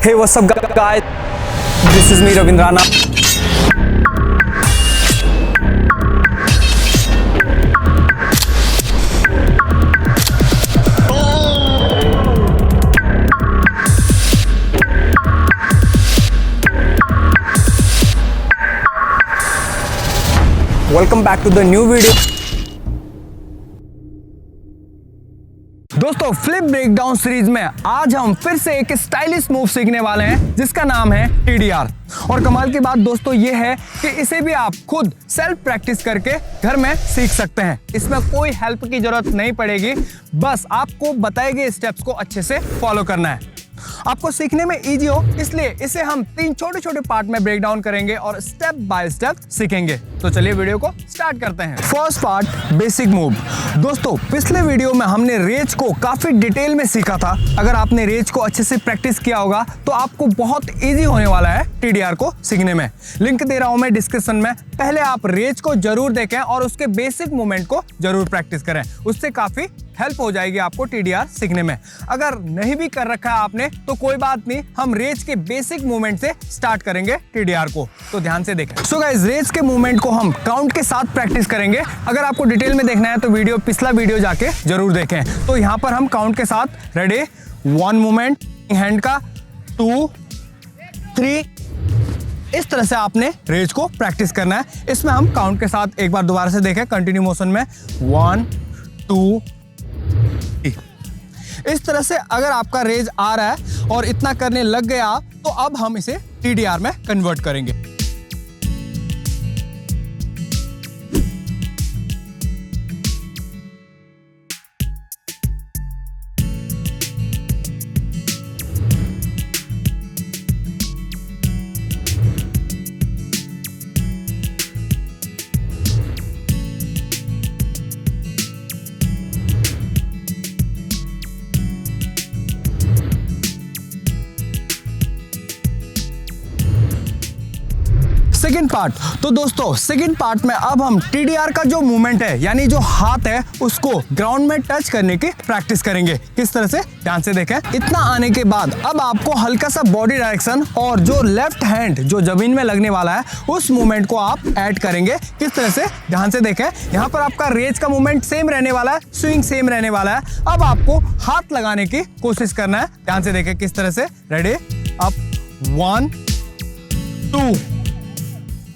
Hey, what's up guys? This is me Ravindrana. Welcome back to the new video. दोस्तों flip breakdown series में आज हम फिर से एक स्टाइलिश मूव सीखने वाले हैं जिसका नाम है TDR। और कमाल की बात दोस्तों ये है कि इसे भी आप खुद सेल्फ प्रैक्टिस करके घर में सीख सकते हैं। इसमें कोई हेल्प की जरूरत नहीं पड़ेगी, बस आपको बताए गए स्टेप्स को अच्छे से फॉलो करना है। आपको सीखने में इजी हो इसलिए इसे हम 3 छोटे छोटे पार्ट में ब्रेक डाउन करेंगे और स्टेप बाय स्टेप सीखेंगे। तो चलिए वीडियो को स्टार्ट करते हैं। First part, basic move. दोस्तों पिछले वीडियो में हमने रेज को काफी डिटेल में सीखा था। अगर आपने रेज को अच्छे से प्रैक्टिस किया होगा तो आपको बहुत इजी होने वाला है TDR को सीखने में। लिंक दे रहा हूं मैं डिस्क्रिप्शन में। पहले आप रेज को जरूर देखें और उसके बेसिक मूवमेंट को जरूर प्रैक्टिस करें, उससे काफी हेल्प हो जाएगी आपको TDR सीखने में। अगर नहीं भी कर रखा है आपने तो कोई बात नहीं, हम रेज के बेसिक मूवमेंट से स्टार्ट करेंगे TDR को, तो ध्यान से देखें। सो गाइस, रेज के मूवमेंट को हम काउंट के साथ प्रैक्टिस करेंगे। अगर आपको डिटेल में देखना है तो पिछला वीडियो जाके जरूर देखें। तो यहाँ पर हम काउंट के साथ रेडी, 1 मूवमेंट हैंड का, 2, 3, इस तरह से आपने रेज को प्रैक्टिस करना है। इसमें हम काउंट के साथ एक बार दोबारा से देखें कंटिन्यू मोशन में, 1, 2, 3। इस तरह से अगर आपका रेज आ रहा है और इतना करने लग गया तो अब हम इसे TDR में कन्वर्ट करेंगे। Second part. तो दोस्तों सेकेंड पार्ट में अब हम TDR का जो मूवमेंट है यानी जो हाथ है उसको ग्राउंड में टच करने की प्रैक्टिस करेंगे। किस तरह से, ध्यान से देखें। इतना आने के बाद अब आपको हल्का सा बॉडी डायरेक्शन और जो लेफ्ट हैंड जो जमीन में लगने वाला है उस मूवमेंट को आप ऐड करेंगे। किस तरह से, ध्यान से देखें। यहाँ पर आपका रेज का मूवमेंट सेम रहने वाला है, स्विंग सेम रहने वाला है। अब आपको हाथ लगाने की कोशिश करना है। ध्यान से देखें किस तरह से, रेडी, अप, 1,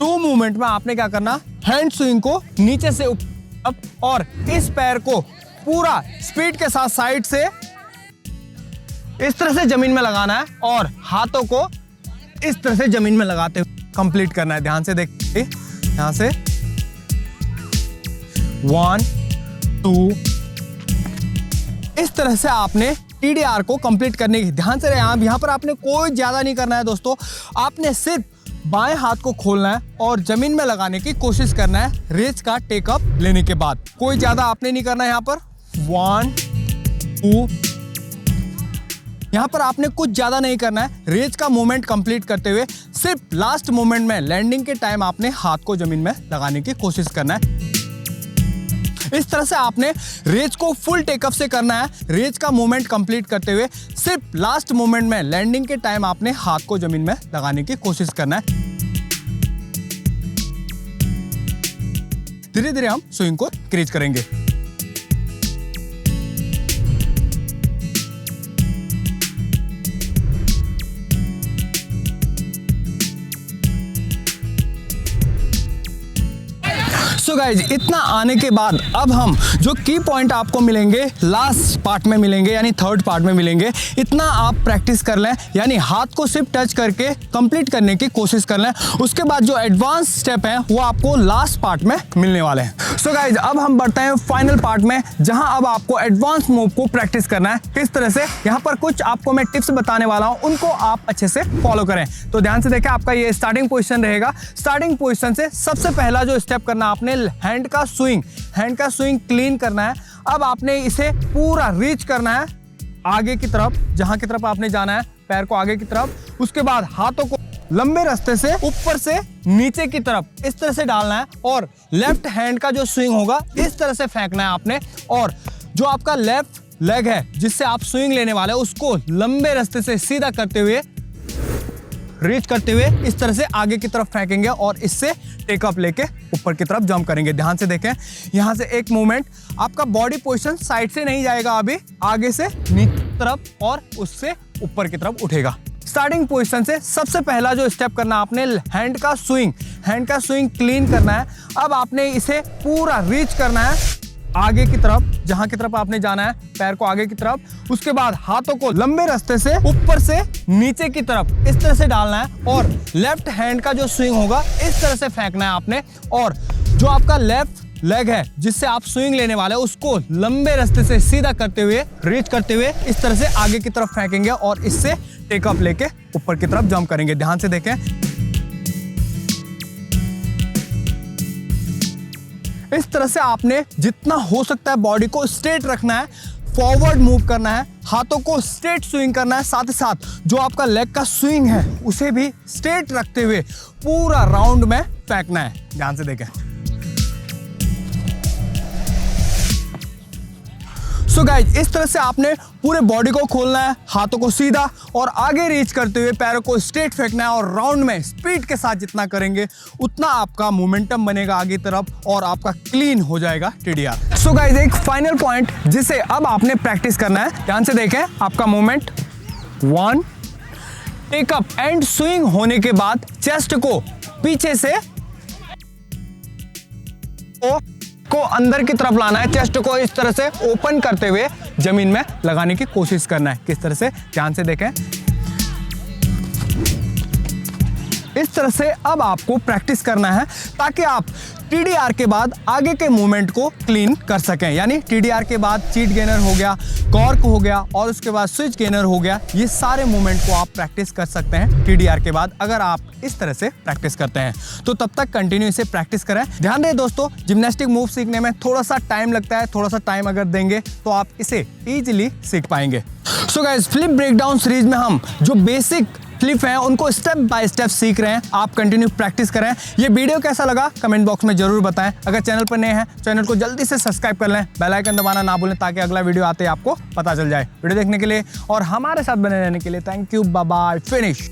2 मूवमेंट में आपने क्या करना, हैंड स्विंग को नीचे से अप और इस पैर को पूरा स्पीड के साथ साइड से इस तरह से जमीन में लगाना है और हाथों को इस तरह से जमीन में लगाते हुए कंप्लीट करना है। ध्यान से देखिए, यहां से 1, 2, इस तरह से आपने TDR को कंप्लीट करने की, ध्यान से यहां पर आपने कोई ज्यादा नहीं करना है दोस्तों। आपने सिर्फ बाएं हाथ को खोलना है और जमीन में लगाने की कोशिश करना है रेज का टेकअप लेने के बाद। कोई ज्यादा आपने नहीं करना है। यहाँ पर 1, 2, यहाँ पर आपने कुछ ज्यादा नहीं करना है। रेज का मूवमेंट कंप्लीट करते हुए सिर्फ लास्ट मूवमेंट में लैंडिंग के टाइम आपने हाथ को जमीन में लगाने की कोशिश करना है। इस तरह से आपने रेज को फुल टेकअप से करना है। रेज का मूवमेंट कंप्लीट करते हुए सिर्फ लास्ट मूवमेंट में लैंडिंग के टाइम आपने हाथ को जमीन में लगाने की कोशिश करना है। धीरे धीरे हम स्विंग को इंक्रीज करेंगे। सो गाइज, इतना आने के बाद अब हम जो की पॉइंट आपको मिलेंगे लास्ट पार्ट में मिलेंगे यानी थर्ड पार्ट में मिलेंगे। इतना आप प्रैक्टिस कर लें, यानी हाथ को सिर्फ टच करके कंप्लीट करने की कोशिश कर लें। उसके बाद जो एडवांस स्टेप हैं वो आपको लास्ट पार्ट में मिलने वाले हैं। सो गाइज, अब हम बढ़ते हैं फाइनल पार्ट में जहां अब आपको एडवांस मूव को प्रैक्टिस करना है। किस तरह से, यहाँ पर कुछ आपको मैं टिप्स बताने वाला हूँ, उनको आप अच्छे से फॉलो करें। तो ध्यान से देखें, आपका ये स्टार्टिंग पोजिशन रहेगा। स्टार्टिंग पोजिशन से सबसे पहला जो स्टेप करना आपने हैंड का स्विंग क्लीन करना है। अब आपने इसे पूरा रीच करना है आगे की तरफ, जहां की तरफ आपने जाना है, पैर को आगे की तरफ। उसके बाद हाथों को लंबे रास्ते से ऊपर से नीचे की तरफ इस तरह से डालना है और लेफ्ट हैंड का जो स्विंग होगा इस तरह से फेंकना है आपने। और जो आपका लेफ्ट लेग है जिससे आप स्विंग लेने वाले हैं उसको लंबे रास्ते से सीधा करते हुए रीच करते हुए इस तरह से आगे की तरफ फेंकेंगे और इससे टेकअप लेके ऊपर की तरफ जंप करेंगे। ध्यान से देखें, यहाँ से एक मूवमेंट, आपका बॉडी पोजीशन साइड से नहीं जाएगा, अभी आगे से नीचे तरफ और उससे ऊपर की तरफ उठेगा। स्टार्टिंग पोजीशन से सबसे पहला जो स्टेप करना है आपने, हैंड का स्विंग क्लीन करना है। अब आपने इसे पूरा रीच करना है आगे की तरफ, जहां की तरफ आपने जाना है, पैर को आगे की तरफ। उसके बाद हाथों को लंबे रास्ते से ऊपर से नीचे की तरफ इस तरह से डालना है और लेफ्ट हैंड का जो स्विंग होगा इस तरह से फेंकना है आपने। और जो आपका लेफ्ट लेग है जिससे आप स्विंग लेने वाले हैं उसको लंबे रास्ते से सीधा करते हुए, रीच करते हुए इस तरह से आगे की तरफ फेंकेंगे और इससे टेकअप लेके ऊपर की तरफ जंप करेंगे। ध्यान से देखें, इस तरह से आपने जितना हो सकता है बॉडी को स्ट्रेट रखना है, फॉरवर्ड मूव करना है, हाथों को स्ट्रेट स्विंग करना है, साथ ही साथ जो आपका लेग का स्विंग है उसे भी स्ट्रेट रखते हुए पूरा राउंड में फेंकना है। ध्यान से देखें। सो गाइज, इस तरह से आपने पूरे बॉडी को खोलना है, हाथों को सीधा और आगे रीच करते हुए पैरों को स्ट्रेट फेंकना है और राउंड में स्पीड के साथ जितना करेंगे उतना आपका मोमेंटम बनेगा आगे तरफ और आपका क्लीन हो जाएगा टीडीआर। सो गाइज, एक फाइनल पॉइंट जिसे अब आपने प्रैक्टिस करना है। ध्यान से देखें, आपका मूवमेंट 1, टेकअप एंड स्विंग होने के बाद चेस्ट को पीछे से को अंदर की तरफ लाना है, चेस्ट को इस तरह से ओपन करते हुए जमीन में लगाने की कोशिश करना है। किस तरह से, ध्यान से देखें। इस तरह से अब आपको प्रैक्टिस करना है ताकि आप टीडीआर के बाद आगे के मूवमेंट को क्लीन कर सकें। यानी टीडीआर के बाद चीट गेनर हो गया, कॉर्क हो गया और उसके बाद स्विच गेनर हो गया। ये सारे मूवमेंट को आप प्रैक्टिस कर सकते हैं टीडीआर के बाद अगर आप इस तरह से प्रैक्टिस करते हैं। तो तब तक कंटिन्यू इसे प्रैक्टिस करें। ध्यान दें दोस्तों, जिम्नास्टिक मूव सीखने में थोड़ा सा टाइम लगता है, थोड़ा सा टाइम अगर देंगे तो आप इसे इजीली सीख पाएंगे। So guys, flip breakdown series में हम जो बेसिक फ्लिप हैं उनको स्टेप बाय स्टेप सीख रहे हैं। आप कंटिन्यू प्रैक्टिस करें। ये वीडियो कैसा लगा कमेंट बॉक्स में जरूर बताएं। अगर चैनल पर नए हैं चैनल को जल्दी से सब्सक्राइब कर लें, बेल आइकन दबाना ना भूलें ताकि अगला वीडियो आते ही आपको पता चल जाए। वीडियो देखने के लिए और हमारे साथ बने रहने के लिए thank you. Bye bye, finish.